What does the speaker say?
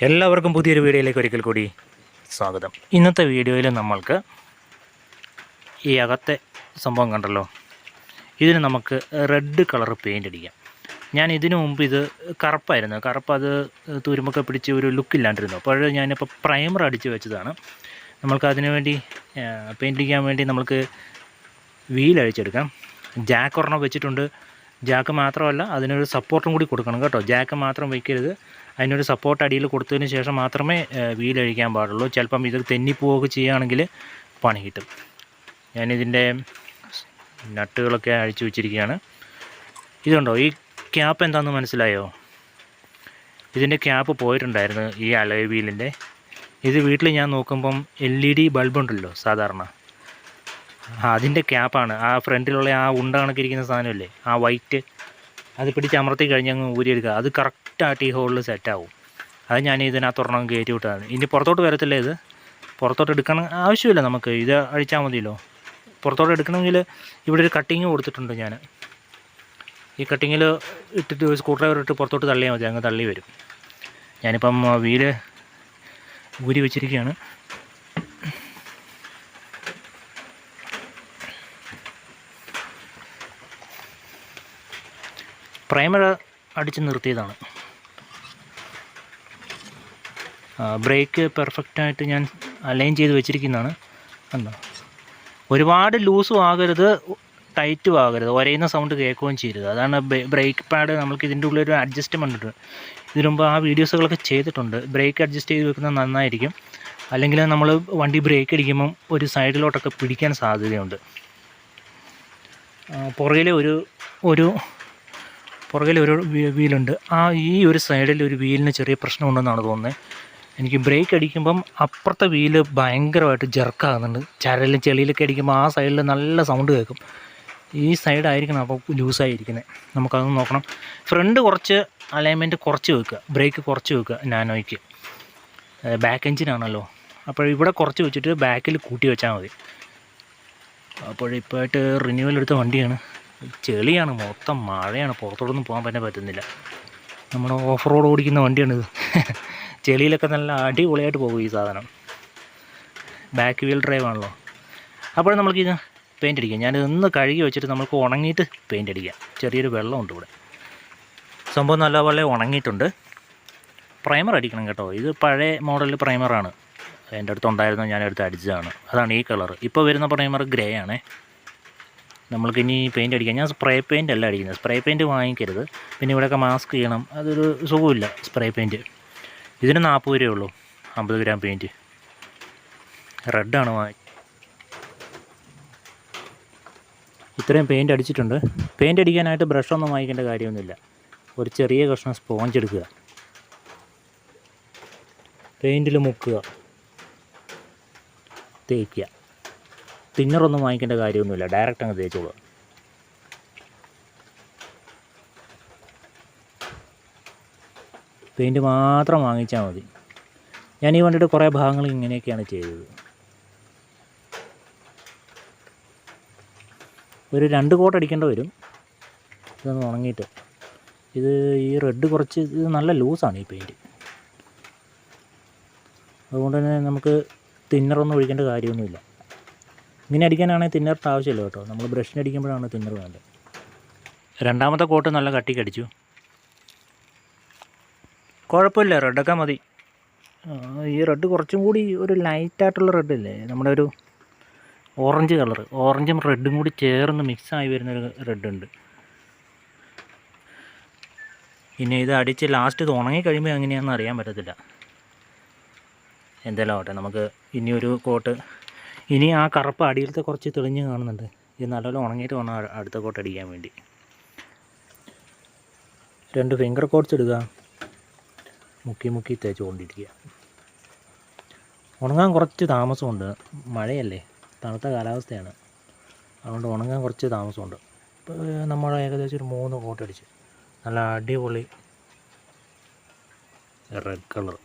എല്ലാവർക്കും പുതിയൊരു വീഡിയോയിലേക്ക് ഒരിക്കൽ കൂടി സ്വാഗതം. ഇന്നത്തെ വീഡിയോയിൽ നമ്മൾക്ക് ഈ അകത്തെ സംഭവം കണ്ടല്ലോ, ഇതിന് നമുക്ക് റെഡ് കളർ പെയിൻ്റ് അടിക്കാം. ഞാൻ ഇതിനു മുമ്പ് ഇത് കറുപ്പായിരുന്നു, അത് തുരുമ്പൊക്കെ പിടിച്ച് ഒരു ലുക്കില്ലാണ്ടിരുന്നു. അപ്പോൾ ഞാനിപ്പോൾ പ്രൈമർ അടിച്ച് വെച്ചതാണ്. നമ്മൾക്ക് അതിനു വേണ്ടി പെയിൻ്റ് അടിക്കാൻ വേണ്ടി നമുക്ക് വീൽ അഴിച്ചെടുക്കാം. ജാക്ക് ഒരെണ്ണം വെച്ചിട്ടുണ്ട്. ജാക്ക് മാത്രമല്ല, അതിനൊരു സപ്പോർട്ടും കൂടി കൊടുക്കണം കേട്ടോ. ജാക്ക് മാത്രം വയ്ക്കരുത്, അതിനൊരു സപ്പോർട്ട് അടിയിൽ കൊടുത്തതിന് ശേഷം മാത്രമേ വീലഴിക്കാൻ പാടുള്ളൂ. ചിലപ്പം ഇത് തെന്നിപ്പോവുകയൊക്കെ ചെയ്യുകയാണെങ്കിൽ പണി കിട്ടും. ഞാനിതിൻ്റെ നട്ടുകളൊക്കെ അഴിച്ചു വെച്ചിരിക്കുകയാണ്. ഇതുണ്ടോ, ഈ ക്യാപ്പ് എന്താണെന്ന് മനസ്സിലായോ? ഇതിൻ്റെ ക്യാപ്പ് പോയിട്ടുണ്ടായിരുന്നു, ഈ അലോയ് വീലിൻ്റെ. ഇത് വീട്ടിൽ ഞാൻ നോക്കുമ്പം LED ബൾബുണ്ടല്ലോ സാധാരണ, അതിൻ്റെ ക്യാപ്പാണ്. ആ ഫ്രണ്ടിലുള്ള ആ ഉണ്ട കണക്കിരിക്കുന്ന സാധനമല്ലേ, ആ വൈറ്റ്, അത് പിടിച്ച് അമർത്തി കഴിഞ്ഞ് അങ്ങ് ഊരിയെടുക്കുക. അത് കറക്റ്റായിട്ട് ഈ ഹോളിൽ സെറ്റാവും. അത് ഞാൻ ഇതിനകത്തൊരെണ്ണം കയറ്റി വിട്ടതാണ്. ഇനി പുറത്തോട്ട് വരത്തില്ല. ഇത് പുറത്തോട്ട് എടുക്കണം ആവശ്യമില്ല, നമുക്ക് ഇത് അഴിച്ചാൽ മതിയല്ലോ. പുറത്തോട്ട് എടുക്കണമെങ്കിൽ ഇവിടെ ഒരു കട്ടിങ് കൊടുത്തിട്ടുണ്ട് ഞാൻ. ഈ കട്ടിങ്ങിൽ ഇട്ടിട്ട് സ്ക്രൂ ഡ്രൈവർ ഇട്ട് പുറത്തോട്ട് തള്ളിയാൽ മതി, അങ്ങ് തള്ളി വരും. ഞാനിപ്പം വീല് ഊരി വെച്ചിരിക്കുകയാണ്. പ്രൈമർ അടിച്ച് നിർത്തിയതാണ്. ബ്രേക്ക് പെർഫെക്റ്റായിട്ട് ഞാൻ അലൈൻ ചെയ്ത് വെച്ചിരിക്കുന്നതാണ്. കണ്ടോ, ഒരുപാട് ലൂസും ആകരുത്, ടൈറ്റും ആകരുത്, ഒരയുന്ന സൗണ്ട് കേൾക്കുകയും ചെയ്യരുത്. അതാണ് ബ്രേക്ക് പാഡ്. നമുക്ക് ഇതിൻ്റെ ഉള്ളൊരു അഡ്ജസ്റ്റ്മെൻ്റ് ഉണ്ട്. ഇതിനു മുമ്പ് ആ വീഡിയോസുകളൊക്കെ ചെയ്തിട്ടുണ്ട്. ബ്രേക്ക് അഡ്ജസ്റ്റ് ചെയ്ത് വെക്കുന്നത് നന്നായിരിക്കും. അല്ലെങ്കിൽ നമ്മൾ വണ്ടി ബ്രേക്ക് അടിക്കുമ്പം ഒരു സൈഡിലോട്ടൊക്കെ പിടിക്കാൻ സാധ്യതയുണ്ട്. പുറകിലെ ഒരു വീലുണ്ട്. ഈ ഒരു സൈഡിൽ ഒരു വീലിന് ചെറിയ പ്രശ്നമുണ്ടെന്നാണ് തോന്നുന്നത്. എനിക്ക് ബ്രേക്ക് അടിക്കുമ്പം അപ്പുറത്തെ വീല് ഭയങ്കരമായിട്ട് ജെർക്കാകുന്നുണ്ട്. ചെളിയിലൊക്കെ അടിക്കുമ്പോൾ ആ സൈഡിൽ നല്ല സൗണ്ട് കേൾക്കും. ഈ സൈഡായിരിക്കണം അപ്പോൾ ലൂസായിരിക്കുന്നത്. നമുക്കത് നോക്കണം. ഫ്രണ്ട് കുറച്ച് അലൈൻമെൻറ്റ് കുറച്ച് വെക്കുക, ബ്രേക്ക് കുറച്ച് വെക്കുക. നാനോയ്ക്ക് ബാക്ക് എഞ്ചിനാണല്ലോ, അപ്പോൾ ഇവിടെ കുറച്ച് വെച്ചിട്ട് ബാക്കിൽ കൂട്ടി വെച്ചാൽ മതി. അപ്പോഴിപ്പോഴായിട്ട് റിന്യൂവൽ എടുത്ത വണ്ടിയാണ്. ചെളിയാണ്, മൊത്തം മഴയാണ്, പുറത്തോട്ടൊന്നും പോകാൻ പറ്റുന്നില്ല. നമ്മൾ ഓഫ് റോഡ് ഓടിക്കുന്ന വണ്ടിയാണിത്. ചെളിയിലൊക്കെ നല്ല അടിപൊളിയായിട്ട് പോകും ഈ സാധനം. ബാക്ക് വീൽ ഡ്രൈവ് ആണല്ലോ. അപ്പോൾ നമുക്കിത് പെയിൻ്റ് അടിക്കാം. ഞാനിത് ഒന്ന് കഴുകി വെച്ചിട്ട് നമുക്ക് ഉണങ്ങിയിട്ട് പെയിൻ്റ് അടിക്കാം. ചെറിയൊരു വെള്ളമുണ്ട് ഇവിടെ. സംഭവം നല്ലപോലെ ഉണങ്ങിയിട്ടുണ്ട്. പ്രൈമർ അടിക്കണം കേട്ടോ. ഇത് പഴയ മോഡൽ പ്രൈമറാണ്. എൻ്റെ അടുത്തുണ്ടായിരുന്നു, ഞാനെടുത്ത് അടിച്ചതാണ്. അതാണ് ഈ കളർ. ഇപ്പോൾ വരുന്ന പ്രൈമർ ഗ്രേ ആണേ. നമ്മൾക്കിനി പെയിൻ്റ് അടിക്കാം. ഞാൻ സ്പ്രേ പെയിൻ്റ് അല്ല അടിക്കുന്നത്. സ്പ്രേ പെയിൻറ്റ് വാങ്ങിക്കരുത്. പിന്നെ ഇവിടെയൊക്കെ മാസ്ക് ചെയ്യണം, അതൊരു സുഖമില്ല സ്പ്രേ പെയിൻറ്റ്. ഇതിന് 40 രൂപയേ ഉള്ളൂ, 50 ഗ്രാം പെയിൻറ്റ്. റെഡാണ് ഇത്രയും പെയിൻറ്റ് അടിച്ചിട്ടുണ്ട്. പെയിൻറ്റ് അടിക്കാനായിട്ട് ബ്രഷൊന്നും വാങ്ങിക്കേണ്ട കാര്യമൊന്നുമില്ല. ഒരു ചെറിയ കഷ്ണം സ്പോഞ്ച് എടുക്കുക, പെയിൻറ്റിൽ മുക്കുക, തേക്കുക. തിന്നറൊന്നും വാങ്ങിക്കേണ്ട കാര്യമൊന്നുമില്ല, ഡയറക്റ്റ് അങ്ങ് തേച്ചോളുക. പെയിൻറ്റ് മാത്രം വാങ്ങിച്ചാൽ മതി. ഞാൻ ഈ വണ്ടിയുടെ കുറേ ഭാഗങ്ങൾ ഇങ്ങനെയൊക്കെയാണ് ചെയ്തത്. ഒരു 2 കോട്ട് അടിക്കേണ്ടി വരും ഇതൊന്ന് ഉണങ്ങിയിട്ട്. ഈ റെഡ് കുറച്ച് ഇത് നല്ല ലൂസാണ് ഈ പെയിൻറ്റ്. അതുകൊണ്ട് തന്നെ നമുക്ക് തിന്നറൊന്നും ഒഴിക്കേണ്ട കാര്യമൊന്നുമില്ല. ഇങ്ങനെ അടിക്കാനാണെങ്കിൽ തിന്നറിൻ്റെ ആവശ്യമില്ല കേട്ടോ. നമ്മൾ ബ്രഷിന് അടിക്കുമ്പോഴാണ് തിന്നർ വേണ്ടത്. രണ്ടാമത്തെ കോട്ട് നല്ല കട്ടിക്ക് അടിച്ചു. കുഴപ്പമില്ല, റെഡൊക്കെ മതി. ഈ റെഡ് കുറച്ചും കൂടി ഒരു ലൈറ്റായിട്ടുള്ള റെഡില്ലേ, നമ്മുടെ ഒരു ഓറഞ്ച് കളർ, ഓറഞ്ചും റെഡും കൂടി ചേർന്ന് മിക്സായി വരുന്നൊരു റെഡുണ്ട്. പിന്നെ ഇത് അടിച്ച് ലാസ്റ്റ് ഇത് ഉണങ്ങി കഴിയുമ്പോൾ എങ്ങനെയാണെന്ന് അറിയാൻ പറ്റത്തില്ല. എന്തായാലും ആവട്ടെ, നമുക്ക് ഇനിയൊരു കോട്ട്. ഇനി ആ കറുപ്പ് അടിയിലത്തെ കുറച്ച് തെളിഞ്ഞ് കാണുന്നുണ്ട്. ഇത് നല്ലപോലെ ഉണങ്ങിയിട്ട് വേണം അടുത്ത കോട്ട് അടിക്കാൻ വേണ്ടി. 2 ഫിംഗർ കോട്ട്സ് ഇടുക, മുക്കി തേച്ചുകൊണ്ടിരിക്കുക. ഉണങ്ങാൻ കുറച്ച് താമസമുണ്ട്, മഴയല്ലേ, തണുത്ത കാലാവസ്ഥയാണ്. അതുകൊണ്ട് ഉണങ്ങാൻ കുറച്ച് താമസമുണ്ട്. ഇപ്പോൾ നമ്മൾ ഏകദേശം ഒരു 3 കോട്ട് അടിച്ച് നല്ല അടിപൊളി റെഡ് കളർ.